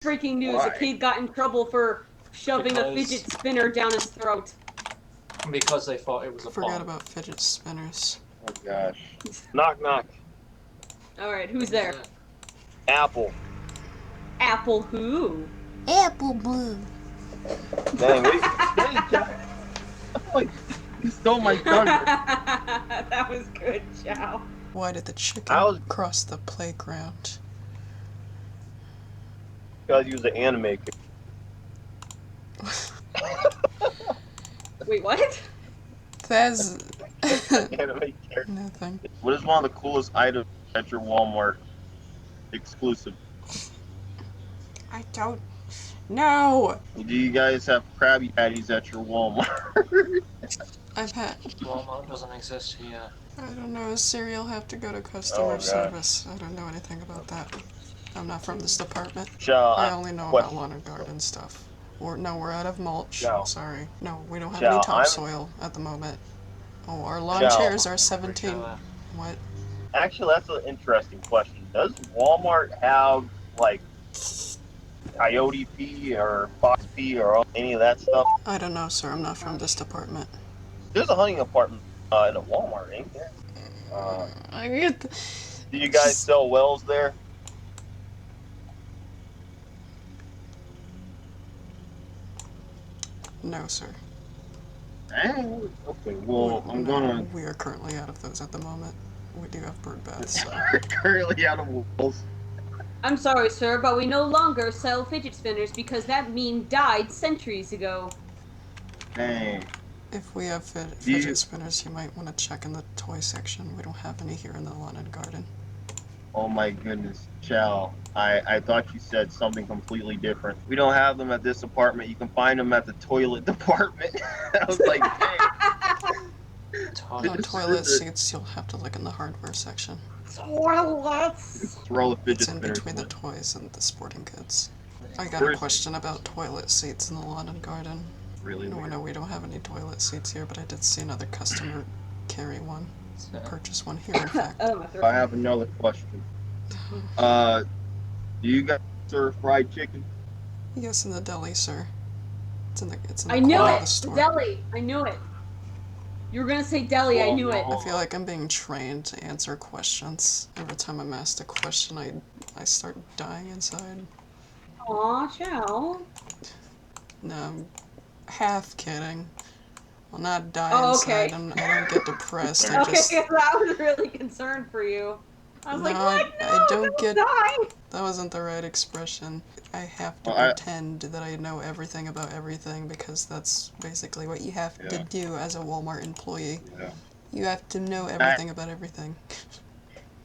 Breaking news, Why? a kid got in trouble for shoving a fidget spinner down his throat. Because they thought it was a Forgot bomb. about fidget spinners. Oh gosh. Knock knock. Alright, who's there? Apple. Apple who? Apple Blue. Dang, wait. Dang, Chow. Like, you stole my thunder. That was good, Chow. Why did the chicken cross the playground? Because he was an animator. Wait, what? That's Anime character. nothing. What is one of the coolest items at your Walmart exclusive? I don't know. Do you guys have Krabby Patties at your Walmart? I've had. Walmart doesn't exist here. I don't know. Cereal have to go to customer service. I don't know anything about that. I'm not from this department. I only know about lawn and garden stuff. No, we're out of mulch. Sorry. No, we don't have any topsoil at the moment. Oh, our lawn chairs are 17. What? Actually, that's an interesting question. Does Walmart have, like, Coyote pee or Fox pee or any of that stuff? I don't know, sir. I'm not from this department. There's a hunting department in a Walmart, ain't there? I get. Do you guys sell wells there? No, sir. Okay, well, I'm gonna... We are currently out of those at the moment. We do have bird baths. We're currently out of wells. I'm sorry, sir, but we no longer sell fidget spinners because that meme died centuries ago. Dang. If we have fidget spinners, you might want to check in the toy section. We don't have any here in the lawn and garden. Oh my goodness, Chow. I thought you said something completely different. We don't have them at this apartment. You can find them at the toilet department. I was like, dang. No toilet seats, you'll have to look in the hardware section. Toilets! Throw the fidget It's in spinners. between the toys and the sporting goods. I got a question about toilet seats in the lawn and garden. Really? No, we don't have any toilet seats here, but I did see another customer carry one. Purchase one here, in fact. I have another question. Do you guys serve fried chicken? Yes, in the deli, sir. It's in the I knew corner it! of the store. Deli! I knew it! You were gonna say deli, I knew it. I feel like I'm being trained to answer questions. Every time I'm asked a question, I start dying inside. Aw, Chow. No, I'm half kidding. Well, not die inside. I don't get depressed. I just... I was really concerned for you. I was like, what? No, I don't get... die! That wasn't the right expression. I have to pretend that I know everything about everything because that's basically what you have to do as a Walmart employee. Yeah. You have to know everything about everything.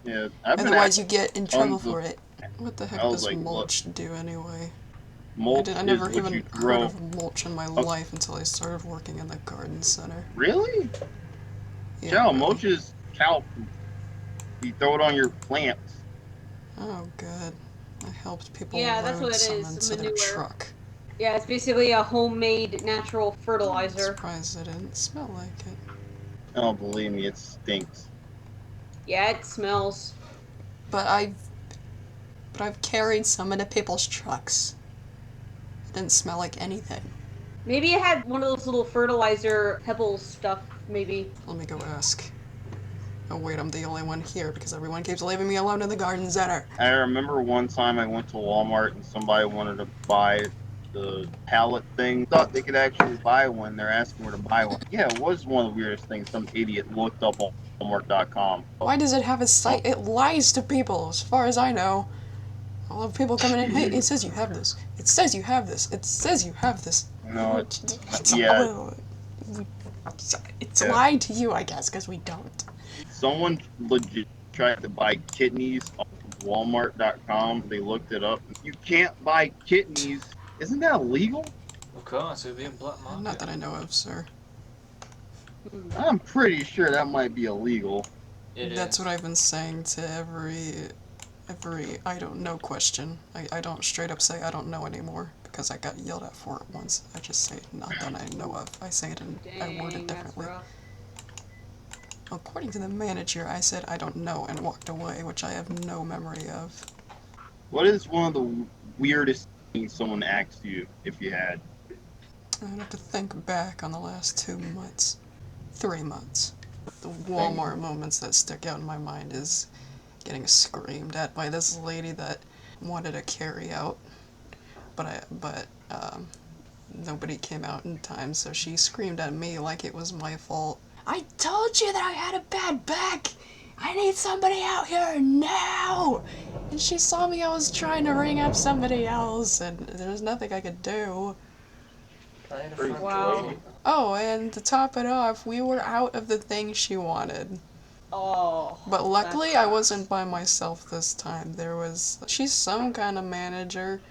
Yeah. Otherwise you get in trouble for it. What the heck does mulch do anyway? I never even heard of mulch in my life until I started working in the garden center. Really? Yeah, really. Mulch is cow poop. You throw it on your plants. Oh, good. I helped people that's load what it some is, into their truck. Yeah, it's basically a homemade natural fertilizer. I'm surprised it didn't smell like it. Oh, believe me, it stinks. Yeah, it smells. But I've carried some into people's trucks. It didn't smell like anything. Maybe it had one of those little fertilizer pebbles stuff, maybe. Let me go ask. Oh wait, I'm the only one here because everyone keeps leaving me alone in the garden center. I remember one time I went to Walmart and somebody wanted to buy the pallet thing. Thought they could actually buy one. They're asking where to buy one. Yeah, it was one of the weirdest things. Some idiot looked up on Walmart.com. Why does it have a site? It lies to people, as far as I know. All of people coming in, hey, it says you have this. It says you have this. It says you have this. No, it's lying to you, I guess, because we don't. Someone legit tried to buy kidneys off of Walmart.com. They looked it up. You can't buy kidneys. Isn't that illegal? Of course, it'd be a black market. Not that I know of, sir. I'm pretty sure that might be illegal. That's what I've been saying to every I don't know question. I don't straight up say I don't know anymore because I got yelled at for it once. I just say not that I know of. I say it and I word it differently. According to the manager, I said I don't know and walked away, which I have no memory of. What is one of the weirdest someone asked you if you had. I'd have to think back on the last 2 months. 3 months. The Walmart moments that stick out in my mind is getting screamed at by this lady that wanted a carry out, but nobody came out in time, so she screamed at me like it was my fault. I told you that I had a bad back! I need somebody out here now! And she saw me, I was trying to ring up somebody else, and there was nothing I could do. Wow. Oh, and to top it off, we were out of the thing she wanted. Oh. But luckily, I wasn't by myself this time. She's some kind of manager.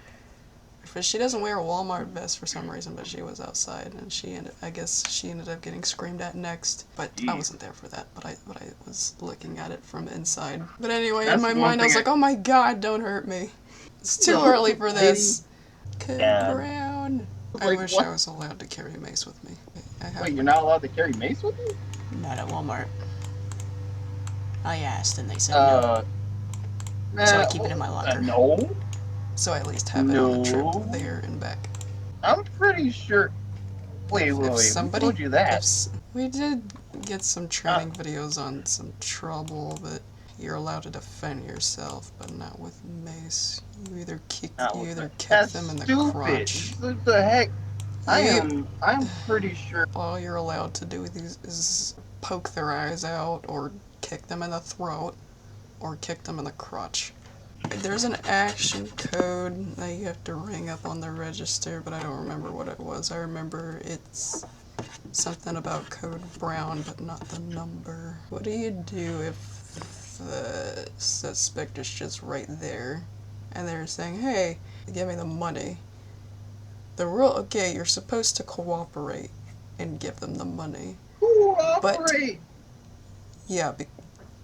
But she doesn't wear a Walmart vest for some reason, but she was outside, and I guess she ended up getting screamed at next. But I wasn't there for that, but I was looking at it from inside. But anyway, in my mind, I was like, oh my god, don't hurt me. It's too early for this. Code Brown. I wish I was allowed to carry a mace with me. Wait, you're not allowed to carry mace with you? Not at Walmart. I asked and they said no. So I keep it in my locker. No. So I at least have it on the trip there and back. I'm pretty sure. Wait, who told you that? We did get some training videos on some trouble, but you're allowed to defend yourself, but not with mace. You either kick them in the crotch. What the heck? I'm pretty sure. All you're allowed to do is poke their eyes out, or kick them in the throat, or kick them in the crotch. There's an action code that you have to ring up on the register, but I don't remember what it was. I remember it's something about Code Brown, but not the number. What do you do if the suspect is just right there, and they're saying, hey, give me the money? The rule, okay, you're supposed to cooperate and give them the money. Cooperate! Yeah,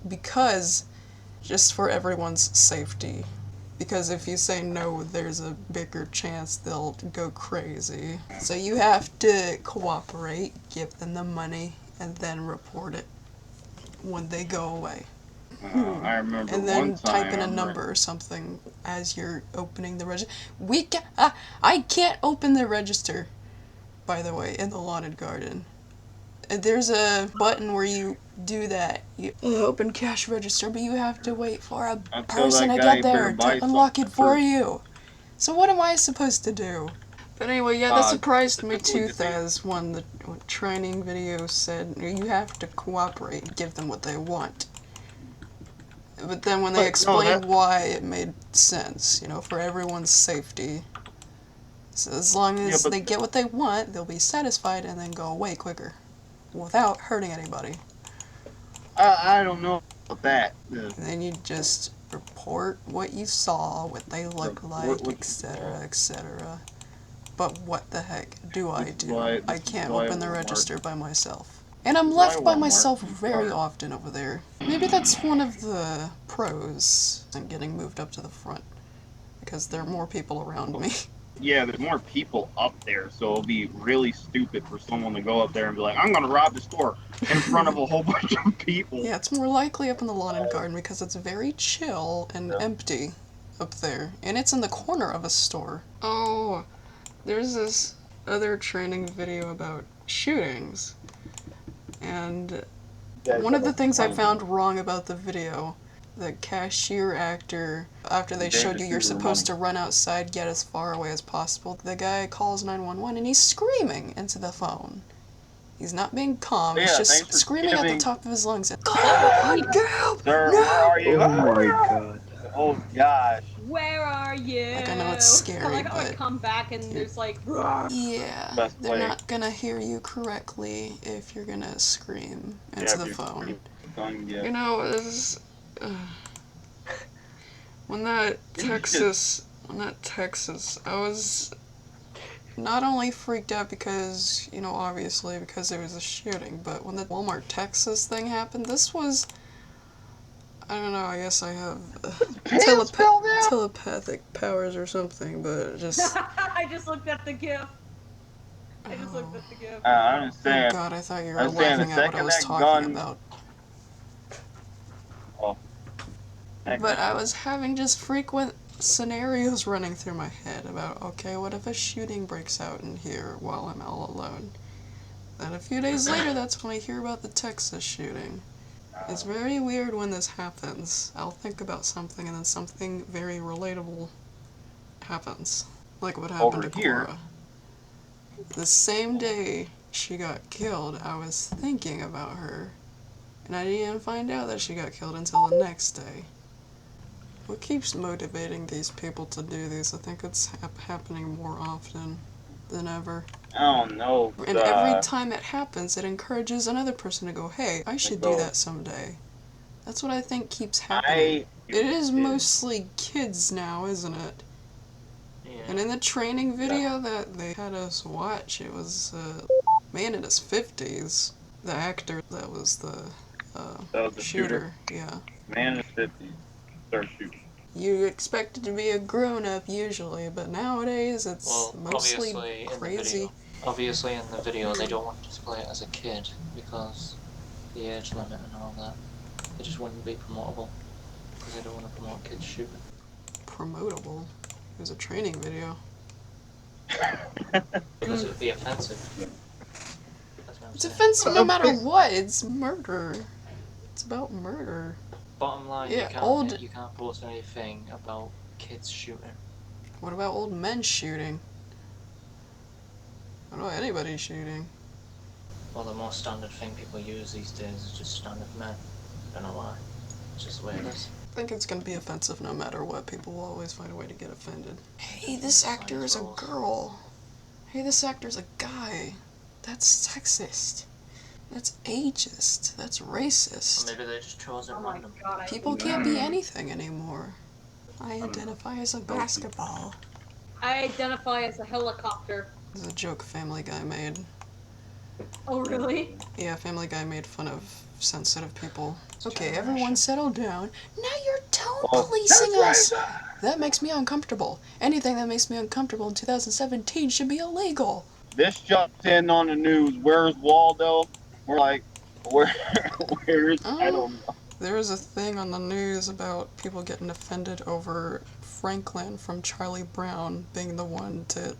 because... just for everyone's safety. Because if you say no, there's a bigger chance they'll go crazy. So you have to cooperate, give them the money, and then report it when they go away. I remember and then one time type in a number or something as you're opening the register. I can't open the register, by the way, in the lawned garden. There's a button where you do that. You open cash register, but you have to wait for a person to get there to unlock it for you. So what am I supposed to do? But anyway, yeah, that surprised me too, Thaz, when the training video said you have to cooperate and give them what they want. But then when they explained why, it made sense, for everyone's safety. So as long as they get what they want, they'll be satisfied and then go away quicker, without hurting anybody. I don't know about that. And then you just report what you saw, what they look like, etc., etc. But what the heck do I do? I can't open the register by myself. And I'm left by myself very often over there. Maybe that's one of the pros in getting moved up to the front, because there are more people around me. Yeah, there's more people up there, so it'll be really stupid for someone to go up there and be like, I'm gonna rob the store in front of a whole bunch of people. Yeah, it's more likely up in the lawn and garden because it's very chill and empty up there. And it's in the corner of a store. Oh, there's this other training video about shootings. And one of the things I found wrong about the video, the cashier actor, after they showed you're supposed to run outside, get as far away as possible, the guy calls 911 and he's screaming into the phone. He's not being calm, he's just screaming at the top of his lungs. God, help! Sir, where are you? Oh my god. Oh gosh. Where are you? Like, I know it's scary, like, but... I come back and there's like... Yeah, they're not gonna hear you correctly if you're gonna scream into the phone. This... When that Texas, I was not only freaked out because, obviously because there was a shooting, but when the Walmart, Texas thing happened, this was, I don't know, I guess I have telepathic powers or something, but just... I just looked at the GIF. I understand. Oh god, I thought you were laughing at what I was talking about. Oh. But I was having just frequent scenarios running through my head about, okay, what if a shooting breaks out in here while I'm all alone? Then a few days later, that's when I hear about the Texas shooting. It's very weird when this happens. I'll think about something and then something very relatable happens. Like what happened Over to here. Cora. The same day she got killed, I was thinking about her. And I didn't even find out that she got killed until the next day. What keeps motivating these people to do these? I think it's happening more often than ever. I don't know. And every time it happens, it encourages another person to go, hey, I should do that someday. That's what I think keeps happening. It is mostly kids now, isn't it? Yeah. And in the training video that they had us watch, it was a man in his 50s. The actor that was the shooter. Yeah. Man in his 50s. Start shooting. You expect it to be a grown-up usually, but nowadays it's mostly obviously crazy. Obviously in the video they don't want to display it as a kid because the age limit and all that. It just wouldn't be promotable because they don't want to promote kids shooting. Promotable? It was a training video. Because it would be offensive. That's what I'm It's saying. offensive no matter what. It's murder. It's about murder. Bottom line, Yeah, you can't post anything about kids shooting. What about old men shooting? What about anybody shooting? Well, the most standard thing people use these days is just standard men. I don't know why. It's just the way it is. I think it's gonna be offensive no matter what. People will always find a way to get offended. Hey, this actor is a girl. Hey, this actor's a guy. That's sexist. That's ageist. That's racist. Or maybe they just chose it random. God, People can't be anything anymore. I identify as a basketball. I identify as a helicopter. It's a joke Family Guy made. Oh, really? Yeah, Family Guy made fun of sensitive people. Okay, everyone settle down. Now you're tone policing us! That makes me uncomfortable. Anything that makes me uncomfortable in 2017 should be illegal. This jumped in on the news. Where's Waldo? We're like, where's, I don't know. There was a thing on the news about people getting offended over Franklin from Charlie Brown being the one to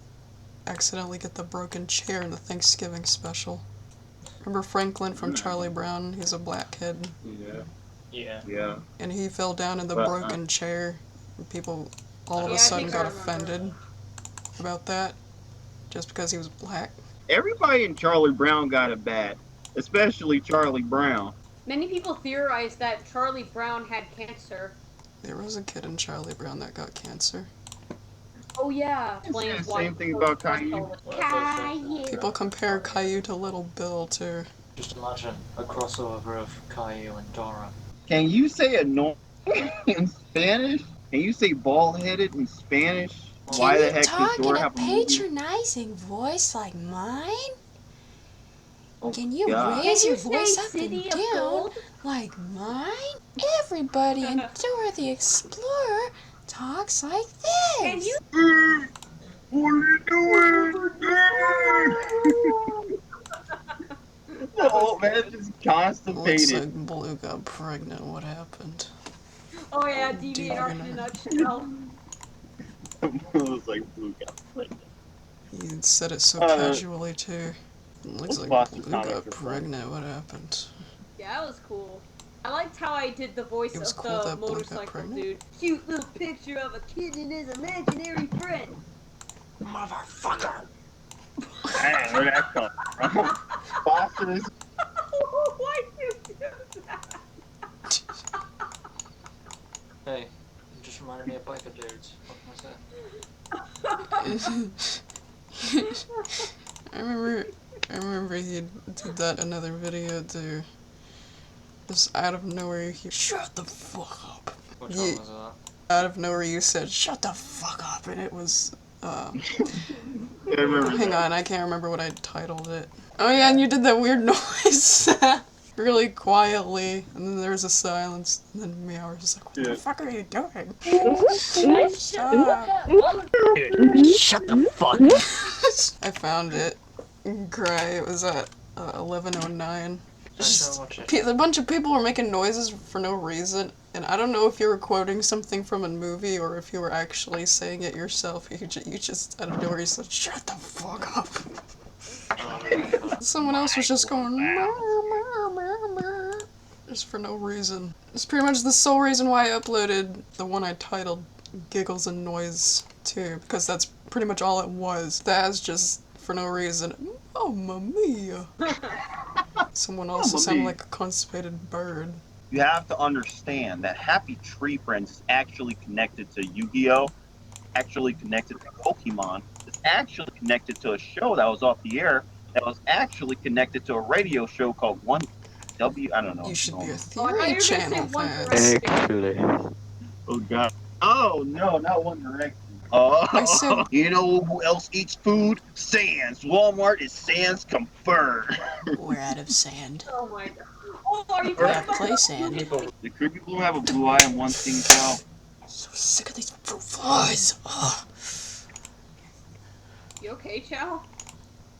accidentally get the broken chair in the Thanksgiving special. Remember Franklin from Charlie Brown? He's a black kid. Yeah. And he fell down in the broken chair. And people all of a sudden got offended about that just because he was black. Everybody in Charlie Brown got it bad, especially Charlie Brown. Many people theorize that Charlie Brown had cancer. There was a kid in Charlie Brown that got cancer. Oh yeah. Same thing about Caillou. Caillou. People compare Caillou to Little Bill too. Just imagine a crossover of Caillou and Dora. Can you say annoying in Spanish? Can you say bald-headed in Spanish? Why the heck does Dora have a patronizing voice like mine? Can you God. raise your voice up and down like mine? Everybody in Dora the Explorer talks like this. Can you? What are you doing? Oh man, just Looks constipated. like Blue got pregnant. What happened? Oh yeah, DVR in a nutshell. It was like Blue got pregnant. You said it so casually too. It looks like Boston Blue Comics got are fun. pregnant. What happened? Yeah, that was cool. I liked how I did the voice It was of cool the that Blue got motorcycle pregnant? dude. Cute little picture of a kid and his imaginary friend. Motherfucker! Man, where'd that come from? Boston is. Why'd you do that? Hey, it just reminded me of biker dudes. What can I say? I remember he did that in another video too. Just out of nowhere, he shut the fuck up. Which one was that? Out of nowhere, you said shut the fuck up, and it was I remember hang that. on, I can't remember what I titled it. Oh yeah, and you did that weird noise. Really quietly, and then there was a silence, and then Meow was just like, what the fuck are you doing? Shut up. Shut the fuck I found it. Cry. It was at 11:09. Just watch it. a bunch of people were making noises for no reason, and I don't know if you were quoting something from a movie or if you were actually saying it yourself. You just out of nowhere you said, "Shut the fuck up." Someone else was just going, just for no reason. It's pretty much the sole reason why I uploaded the one I titled Giggles and Noise too, because that's pretty much all it was. That's just for no reason. Mamma mia. Someone also sounded like a constipated bird. You have to understand that Happy Tree Friends is actually connected to Yu-Gi-Oh! Actually connected to Pokemon. It's actually connected to a show that was off the air that was actually connected to a radio show called 1W. I don't know. You should be a I Theory thought you were Channel gonna say One fan. Direction. Actually. Oh god. Oh no, not One Direction. I said, You know who else eats food? Sans. Walmart is Sans confirmed. We're out of sand. Oh my god. Oh, are you We have talking play about sand. Did Creepy Blue have a blue eye in one thing, Cal? so sick of these fruit flies. Ugh. You okay, Chow?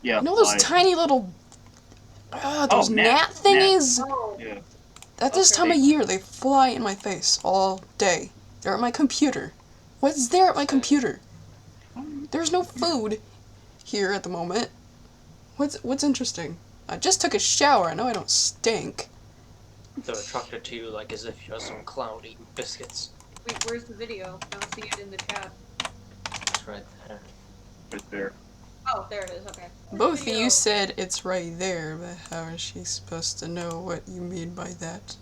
Yeah. You know those flies. tiny little, those gnat thingies? Oh. Yeah. At this Okay. time of year, they fly in my face all day. They're at my computer. What's there at my computer? There's no food here at the moment. What's interesting? I just took a shower. I know I don't stink. They're attracted to you like as if you're some clown eating biscuits. Wait, where's the video? I don't see it in the chat. It's right there. Right there. Oh, there it is. Okay. Both of Video. you said it's right there, but how is she supposed to know what you mean by that?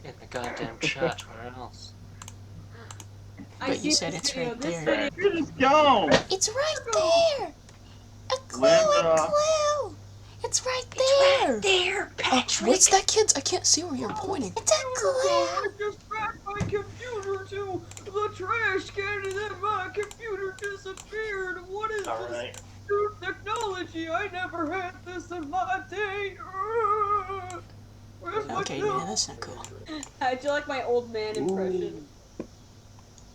In the goddamn chat, where else? I But you see said this it's video, right this there. video. You just go. It's right there! A clue, Linda. a clue! It's right there! There, What's that, kids? I can't see where you're pointing. It's a clue! I just backed my computer to the trash can and then my computer disappeared. What is this new technology? I never had this in my day. Where's my Okay, new- man, that's not cool. How'd you like my old man impression?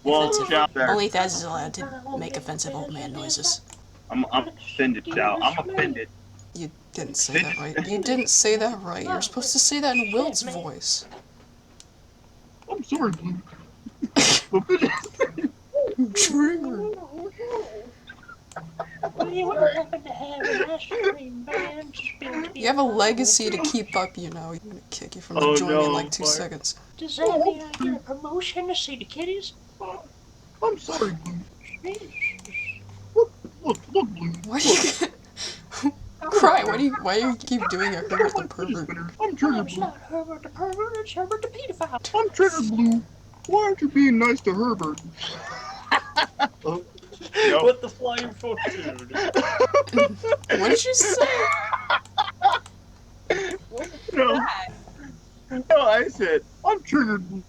Well, Offensive. Chow, there. Only Thaz is allowed to make offensive old man noises. I'm offended, Chow. I'm offended. You didn't say that right. You didn't say that right. You're supposed to say that in Wilt's voice. I'm sorry, Blue. Trigger. You have a legacy to keep up, you know. I'm gonna kick you from the joint in like 2 seconds. Does that mean I get a promotion to see the kitties? I'm sorry, Blue. Look, Blue. Why do you cry? Why do you keep doing it, Herbert the pervert? I'm triggered, It's Blue. not Herbert the pervert, it's Herbert the pedophile. I'm triggered, Blue. Why aren't you being nice to Herbert? What the flying foot, dude? What did you say? No. No, I said, I'm triggered, Blue.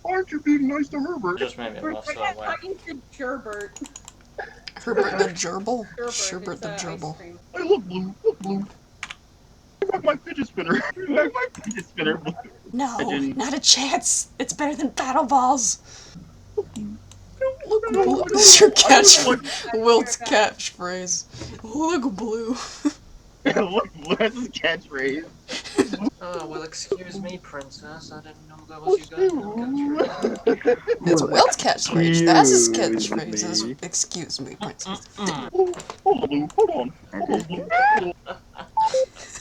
Why aren't you being nice to Herbert? Just made me I lost that way. thought you said Gerbert. Herbert the gerbil? Gerbert. Sherbert the It's, ice gerbil. cream. Hey, look, Blue. Give back my fidget spinner. Give back my fidget spinner, Blue. No, didn't- not a chance. It's better than battle balls. Look, Blue. This is your Wilt's catchphrase. Look, Blue. Look, Blue has his catchphrase. Oh, well, excuse me, princess. I didn't know that was your goddamn catchphrase. It's Wilt's catchphrase. That's his Excuse catchphrase. Is, me. excuse me, princess. Hold on, Blue. Hold on, Blue.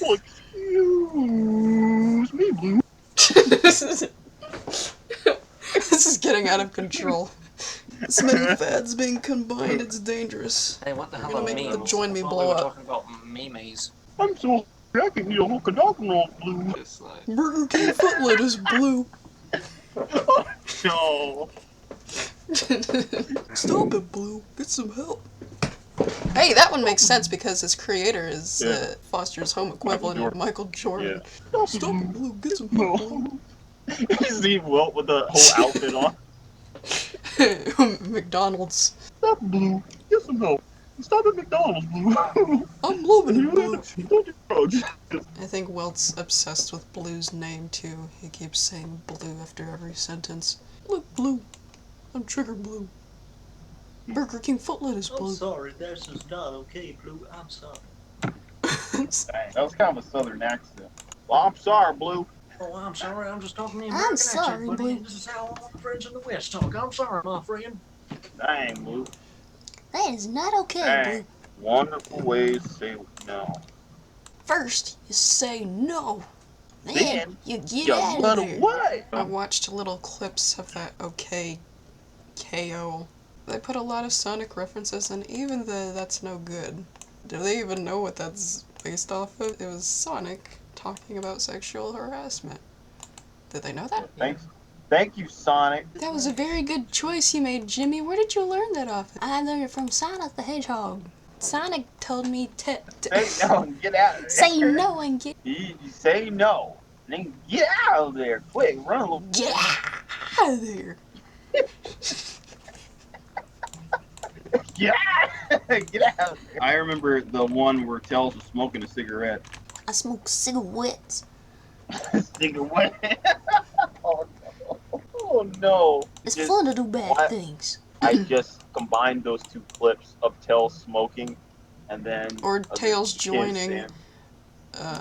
Oh, excuse me, Blue. This is getting out of control. This many fads being combined, it's dangerous. Hey, what the hell You're are gonna make the memes? join me I thought blow we were up. talking about memes. I'm so sorry. I can eat a whole cadogan roll, Blue. Just like... Burger King footlet is blue. No. Stop it, Blue. Get some help. Hey, that one makes sense because his creator is Foster's home equivalent of Michael Jordan. Yeah. Stop it, Blue. Get some help. No. You see Wilt with the whole outfit on. McDonald's. Stop, Blue. Get some help. Stop at McDonald's, Blue. I'm loving it, Blue. Don't do drugs. I think Wilt's obsessed with Blue's name too. He keeps saying Blue after every sentence. Look, Blue. I'm Trigger Blue. Burger King footlet is I'm blue. sorry, this is not okay, Blue. I'm sorry. Dang, that was kind of a southern accent. Well, I'm sorry, Blue. Oh, I'm sorry. I'm just talking the I'm American sorry, accent, buddy. Blue. This is how all my friends in the West talk. I'm sorry, my friend. Dang, Blue. That is not okay, Dang. Blue. Wonderful ways to say no. First, you say no. Then, Then you get you out of run there. away. I watched little clips of that OK KO. They put a lot of Sonic references, and even that's no good. Do they even know what that's based off of? It was Sonic talking about sexual harassment. Did they know that? Thanks. Thank you, Sonic. That was a very good choice you made, Jimmy. Where did you learn that off of? I learned it from Sonic the Hedgehog. Sonic told me to Say no and get out of there. Say no and get You say no. And then get out of there. Quick, run a little. get out of there. Get out. Get out. I remember the one where Tails was smoking a cigarette. I smoke cigarettes. Cigarette. Oh no. Oh no. It's fun to do bad things. I just combined those two clips of Tails smoking and then Or Tails joining.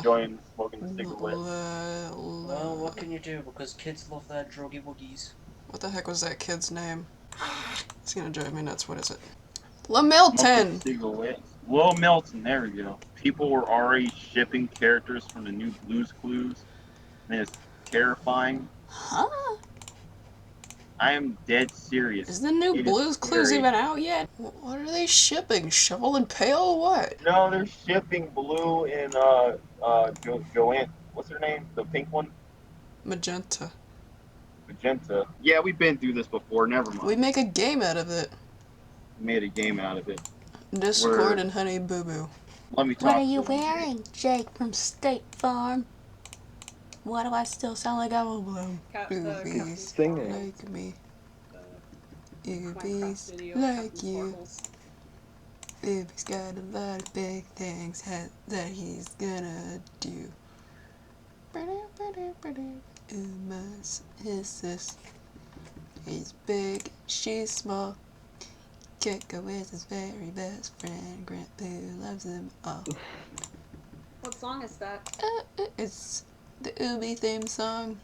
Join smoking the cigarette. Well, what can you do? Because kids love their druggy woogies. What the heck was that kid's name? It's gonna drive me nuts. What is it? Lamilton! Will Milton, there we go. People were already shipping characters from the new Blue's Clues, and it's terrifying. Huh? I am dead serious. Is the new Blue's Clues even out yet? What are they shipping? Shovel and Pail? What? No, they're shipping Blue and Joanne. What's her name? The pink one? Magenta. Magenta. Yeah, we've been through this before. Never mind. We make a game out of it. We made a game out of it. Discord and Honey Boo Boo. Let me talk. What are you wearing, Jake from State Farm? Why do I still sound like I'm a bloom? Boobies singing. like me. Boobies like you. Baby's got a lot of big things that he's gonna do. His sis. He's big, she's small. Kiko is his very best friend. Grandpa loves them all. What song is that? It's the Ubi theme song.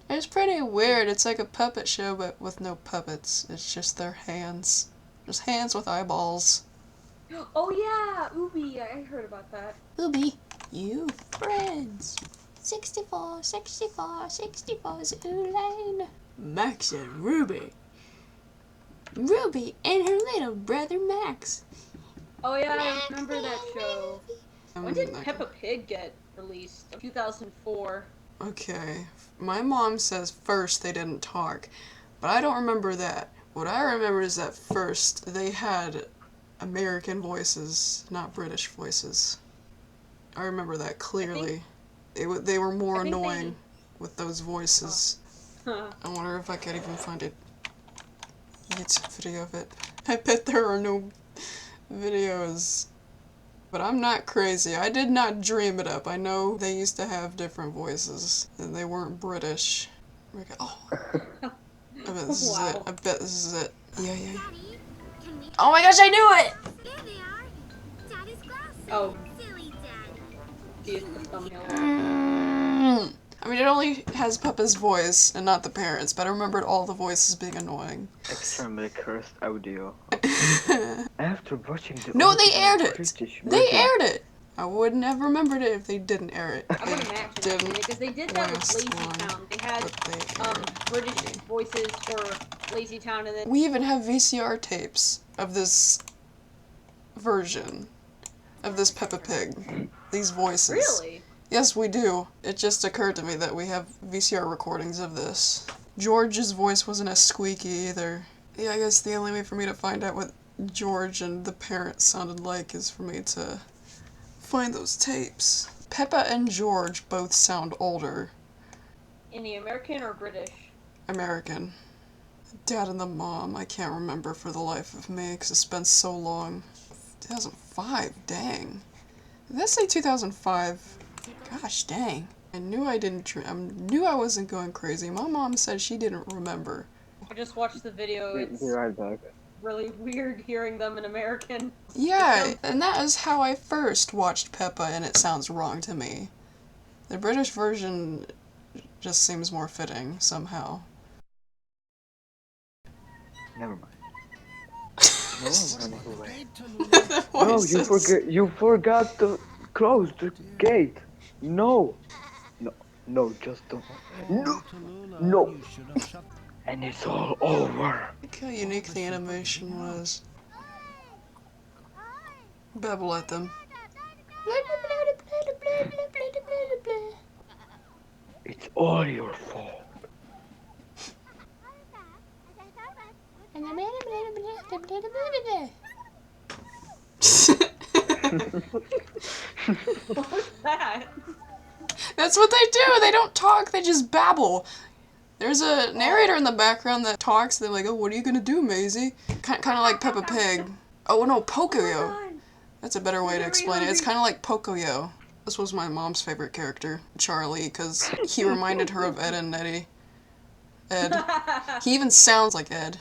It's pretty weird. It's like a puppet show, but with no puppets. It's just their hands. Just hands with eyeballs. Oh yeah, Ubi. I heard about that. Ubi, you friends. 64, 64, 64 is Elaine. Max and Ruby. Ruby and her little brother Max. Oh yeah, I remember that show. When did Peppa Pig get released? 2004. Okay. My mom says first they didn't talk, but I don't remember that. What I remember is that first they had American voices, not British voices. I remember that clearly. They were more annoying with those voices. Huh. I wonder if I could even find a YouTube video of it. I bet there are no videos. But I'm not crazy. I did not dream it up. I know they used to have different voices, and they weren't British. Oh. I bet this is it. I bet this is it. Yeah. Oh my gosh, I knew it! Oh. See the thumbnail. I mean, it only has Peppa's voice and not the parents, but I remembered all the voices being annoying. Extremely cursed audio. After watching the No, they aired it! British They version- aired it! I wouldn't have remembered it if they didn't air it. I would imagine didn't because they did that with last Lazy long, Town. They had but they aired. British voices for Lazy Town, and then We even have VCR tapes of this version of this Peppa Pig. These voices. really. Yes, we do. It just occurred to me that we have VCR recordings of this. George's voice wasn't as squeaky either. Yeah, I guess the only way for me to find out what George and the parents sounded like is for me to find those tapes. Peppa and George both sound older. In the American or British? American. Dad and the mom, I can't remember for the life of me because it's been so long. 2005, dang. Did that say 2005? Gosh, dang. I knew I knew I wasn't going crazy. My mom said she didn't remember. I just watched the video. It's Be right back. really weird hearing them in American. Yeah, and that is how I first watched Peppa, and it sounds wrong to me. The British version just seems more fitting, somehow. Never mind. No, I'm running away. The No, voices. you forgot to close the gate. No. No, no, just don't. No, no. And it's all over. Look how unique the animation was. Babble at them. It's all your fault. What was that? That's what they do! They don't talk, they just babble. There's a narrator in the background that talks. They're like, oh, what are you gonna do, Maisie? Kind of like Peppa Pig. Oh, no, Pocoyo. That's a better way to explain it. It's kind of like Pocoyo. This was my mom's favorite character, Charlie, because he reminded her of Ed and Eddie. Ed. He even sounds like Ed.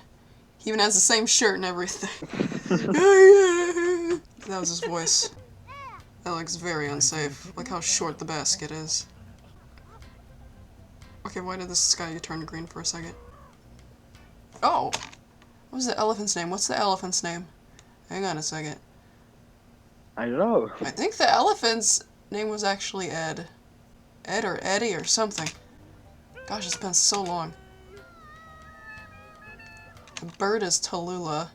He even has the same shirt and everything. That was his voice. That looks very unsafe. Look how short the basket is. Okay, why did the sky turn green for a second? Oh! What was the elephant's name? What's the elephant's name? Hang on a second. I don't know. I think the elephant's name was actually Ed. Ed or Eddie or something. Gosh, it's been so long. The bird is Tallulah.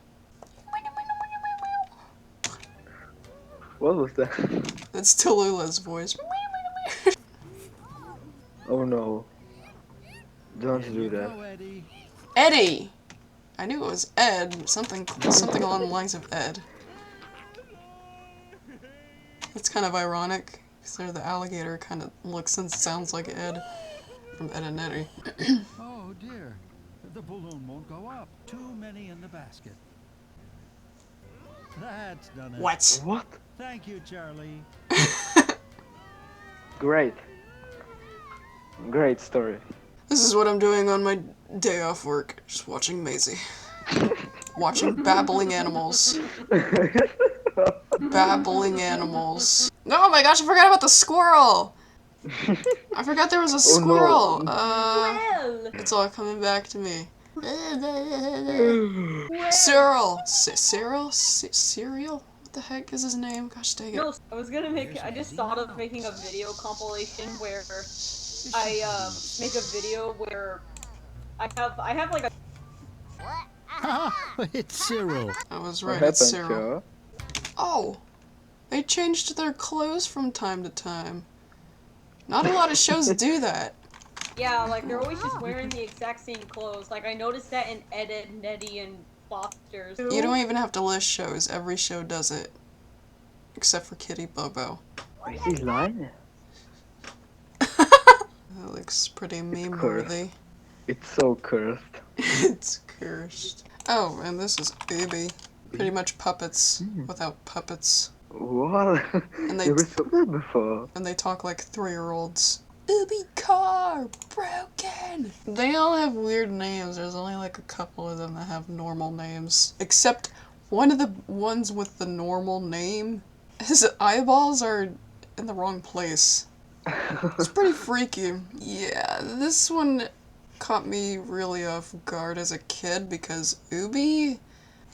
What was that? That's Tallulah's voice. Oh no. Don't do that. Eddie! I knew it was Ed. Something along the lines of Ed. It's kind of ironic, because the alligator kind of looks and sounds like Ed from Ed and Eddie. Oh dear, the balloon won't go up. Too many in the basket. That's done it. What? What? Thank you, Charlie. Great. Great story. This is what I'm doing on my day off work. Just watching Maisie. Watching babbling animals. Babbling animals. Oh my gosh, I forgot about the squirrel! I forgot there was a squirrel! Well. It's all coming back to me. Cyril! Cyril? Cereal? What the heck is his name? Gosh dang it. No, I was gonna make. I just thought of making a video compilation where I make a video where I have like a. It's Cyril. I was What right, it's happened, Cyril. Oh! They changed their clothes from time to time. Not a lot of shows do that. Yeah, like they're always just wearing the exact same clothes. Like I noticed that in Ed, Edd, Neddy, and Foster's. You don't even have to list shows. Every show does it. Except for Kitty Bobo. Is he lying? That looks pretty meme-worthy. It's so cursed. It's cursed. Oh, and this is Ubi. Pretty much puppets without puppets. What? And they You were so good before. And they talk like 3-year-olds. Ubi car broken. They all have weird names. There's only like a couple of them that have normal names. Except one of the ones with the normal name, his eyeballs are in the wrong place. It's pretty freaky. Yeah, this one caught me really off guard as a kid because Ubi,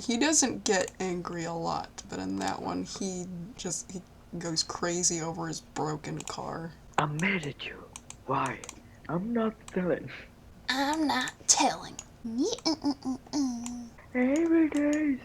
he doesn't get angry a lot, but in that one he goes crazy over his broken car. I'm mad at you. Why? I'm not telling. I'm not telling. Every day.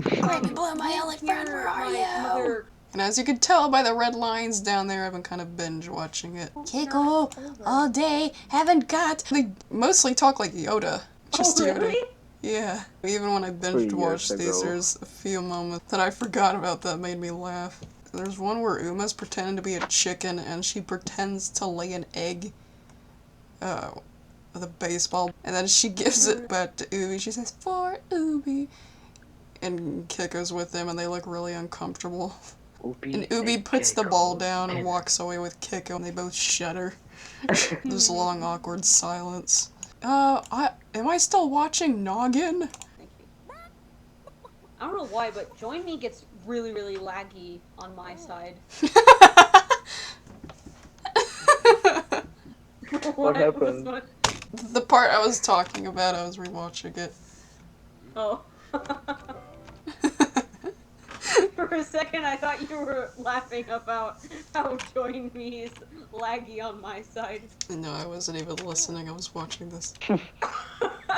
Baby boy, my only friend, where are you? And as you can tell by the red lines down there, I've been kind of binge watching it. Kiko, all day, haven't got. They mostly talk like Yoda. Just Yoda. Really? Yeah. Even when I binge watched these, there's a few moments that I forgot about that made me laugh. There's one where Uma's pretending to be a chicken and she pretends to lay an egg with a baseball, and then she gives it back to Ubi. She says, "For Ubi." And Kiko's with them and they look really uncomfortable. And Ubi puts the ball down and walks away with Kiko and they both shudder. This long awkward silence. Am I still watching Noggin? Thank you. I don't know why, but Join Me gets really, really laggy on my side. What happened? Was The part I was talking about, I was rewatching it. Oh. For a second, I thought you were laughing about how Join Me is laggy on my side. No, I wasn't even listening, I was watching this.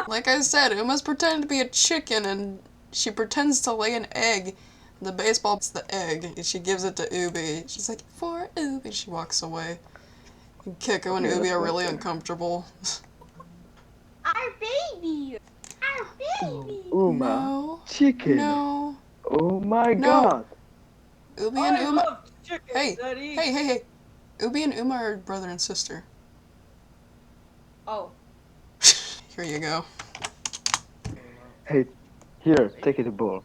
Like I said, Uma's pretending to be a chicken and she pretends to lay an egg. The baseball's the egg, and she gives it to Ubi. She's like, for Ubi. She walks away. And Kiko and Yeah, Ubi that's are really okay. uncomfortable. Our baby! Our baby! Uma, No. chicken. No. Oh my No. god. Ubi and I Uma. love chickens, Hey, Eddie. hey. Ubi and Uma are brother and sister. Oh. Here you go. Hey, here, take it a ball.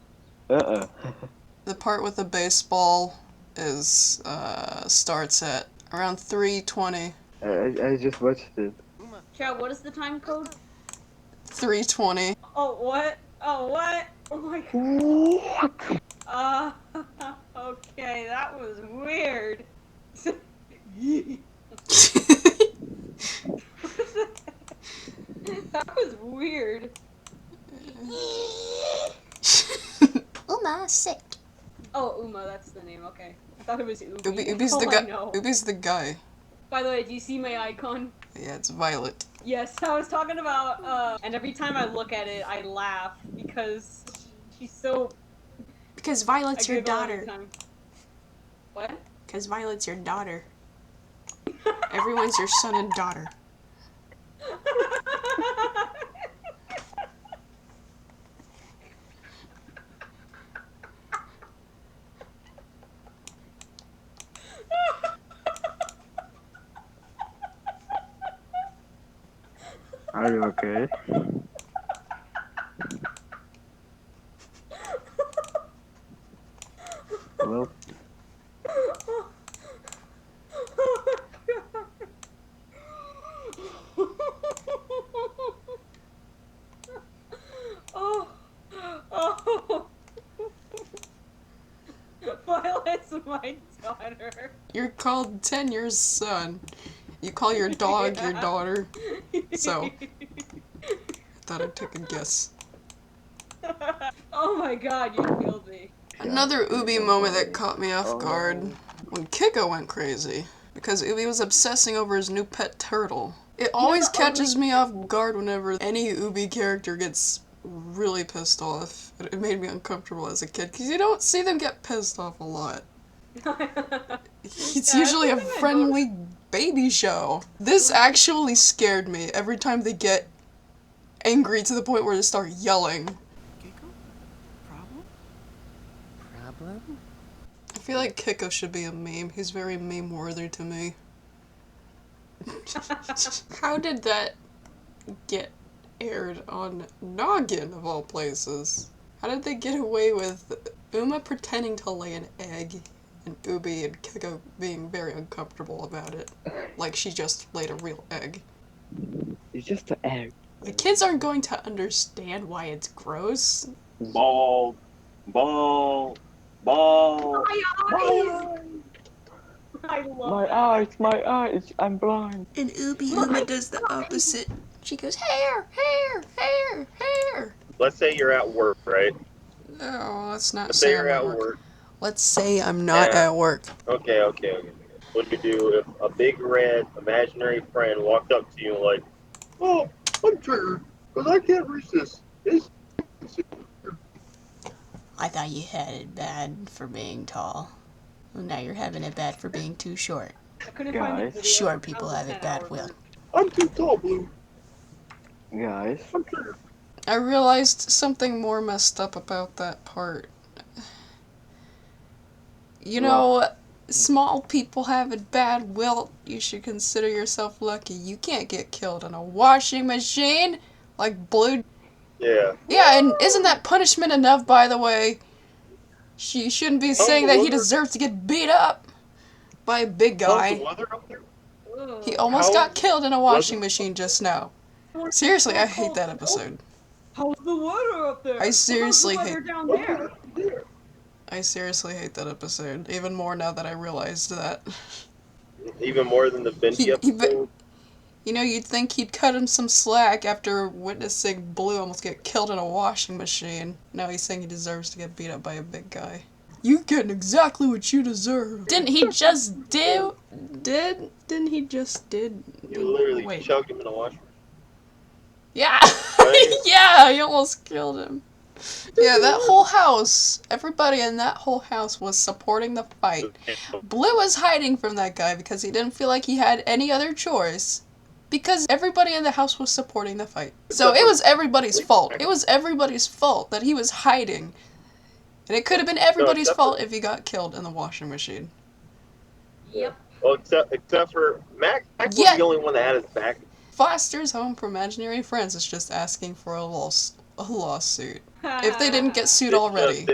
The part with the baseball is starts at around 3:20. I just watched it. Chad, what is the time code? 3:20. Oh, what? Oh, what? Oh my god. What? Okay, that was weird. That was weird. Uma, sick. Oh, Uma, that's the name, okay. I thought it was Ubi. Ubi's Oh, the I guy. know. Ubi's the guy. By the way, do you see my icon? Yeah, it's Violet. Yes, I was talking about, and every time I look at it, I laugh because she's so... Because Violet's I your giggle every daughter. time. What? Because Violet's your daughter. Everyone's your son and daughter. Are you okay? Well, Oh, oh. Violet's my daughter. You're called 10 years son. You call your dog your daughter. So, I thought I'd take a guess. Oh my god, you killed me. Another Ubi moment that caught me off guard when Kiko went crazy. Because Ubi was obsessing over his new pet turtle. It always catches me off guard whenever any Ubi character gets really pissed off. It made me uncomfortable as a kid, because you don't see them get pissed off a lot. It's usually a friendly baby show. This actually scared me every time they get angry to the point where they start yelling. Kiko? Problem? I feel like Kiko should be a meme. He's very meme-worthy to me. How did that get aired on Noggin, of all places? How did they get away with Uma pretending to lay an egg and Ubi and Kiko being very uncomfortable about it? Like she just laid a real egg. it's just an egg. The kids aren't going to understand why it's gross. Ball. I love My eyes, I'm blind. And Uma does the opposite. She goes, hair. Let's say you're at work, right? No, let's not Let's say say I'm you're at at work. work. Let's say I'm not Yeah. at work. Okay. What do you do if a big red imaginary friend walked up to you like, "Oh, I'm triggered because I can't reach this." I thought you had it bad for being tall. Well, now you're having it bad for being too short. I couldn't find the Guys. video. Short people That was have a it bad, 10-hour Will. version. I'm too tall, Blue. Guys, I'm triggered. I realized something more messed up about that part. You know, small people have it bad, Wilt. You should consider yourself lucky. You can't get killed in a washing machine like Blue. Yeah. Yeah, and isn't that punishment enough, by the way? She shouldn't be saying that he deserves to get beat up by a big How's the guy. weather up there? Ugh. He almost got killed in a washing machine just now. Seriously, I hate that Oh, episode. how's the weather up there? I seriously how's the weather down there? I seriously hate that episode, even more now that I realized that. Even more than the Benji episode. You know, you'd think he'd cut him some slack after witnessing Blue almost get killed in a washing machine. No, he's saying he deserves to get beat up by a big guy. You're getting exactly what you deserve. Didn't he just do? Didn't he just did? You literally Wait. chugged him in the washroom. Yeah. Right? Yeah, he almost killed him. Yeah, that whole house, everybody in that whole house was supporting the fight. Blue was hiding from that guy because he didn't feel like he had any other choice. Because everybody in the house was supporting the fight. So it was everybody's fault. It was everybody's fault that he was hiding. And it could have been everybody's fault if he got killed in the washing machine. Yep. Well, except for Mac. Mac was the only one that had his back. Foster's Home for Imaginary Friends is just asking for a lawsuit. If they didn't get sued already.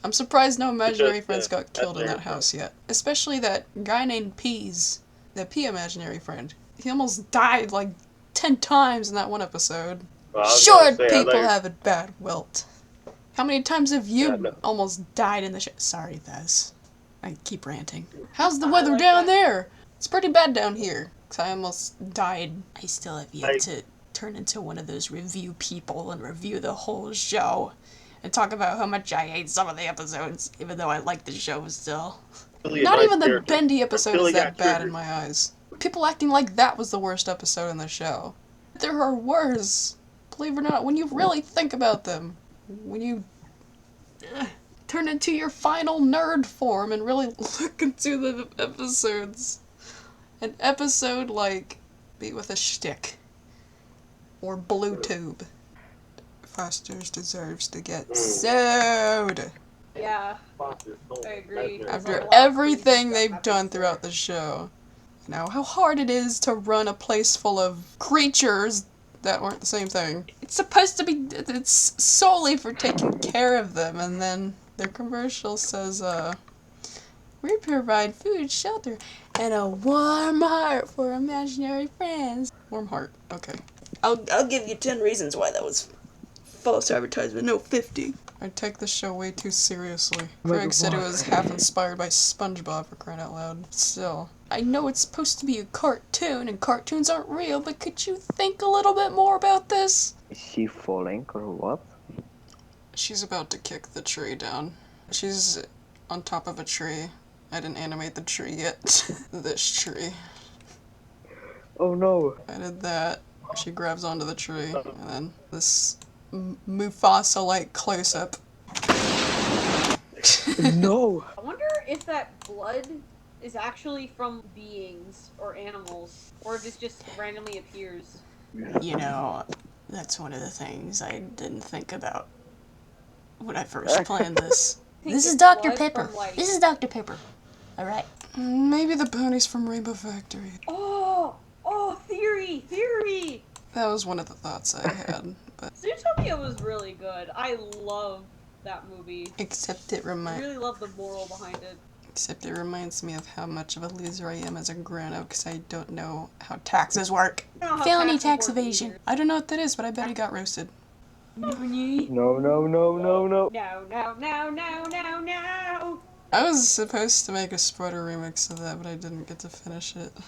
I'm surprised no imaginary friends got killed in that house yet. Especially that guy named Peas. That P imaginary friend. He almost died like 10 times in that one episode. Short people have it bad, Wilt. How many times have you almost died in the show? Sorry, Vez. I keep ranting. How's the weather down there? It's pretty bad down here. 'Cause I almost died. I still have yet to turn into one of those review people and review the whole show. And talk about how much I hate some of the episodes, even though I like the show still. Not even the Bendy episode is that bad in my eyes. People acting like that was the worst episode in the show. There are worse. Believe it or not, when you really think about them. When you turn into your final nerd form and really look into the episodes. An episode like Beat with a Shtick. Or Blue Tube. Foster's deserves to get sued. Yeah. I agree. After everything they've done throughout the show. Now, how hard it is to run a place full of creatures that aren't the same thing. It's supposed to be, it's solely for taking care of them, and then their commercial says, we provide food, shelter, and a warm heart for imaginary friends. Warm heart, okay. I'll give you 10 reasons why that was false advertisement, no 50. I take this show way too seriously. Craig said it was half inspired by SpongeBob, for crying out loud. Still. I know it's supposed to be a cartoon, and cartoons aren't real, but could you think a little bit more about this? Is she falling or what? She's about to kick the tree down. She's on top of a tree. I didn't animate the tree yet. This tree. Oh no! I did that. She grabs onto the tree, and then this Mufasa-like close-up. No! I wonder if that blood is actually from beings or animals, or if it just randomly appears. You know, that's one of the things I didn't think about when I first planned this. This is Dr. Pepper. This is Dr. Pepper. Alright. Maybe the ponies from Rainbow Factory. Oh, theory! That was one of the thoughts I had, but... Zootopia was really good. I love that movie. Except it I reminds... really love the moral behind it. Except it reminds me of how much of a loser I am as a grown-up because I don't know how taxes work. Felony tax evasion. Either. I don't know what that is, but I bet he got roasted. No. No. I was supposed to make a Spreader remix of that, but I didn't get to finish it.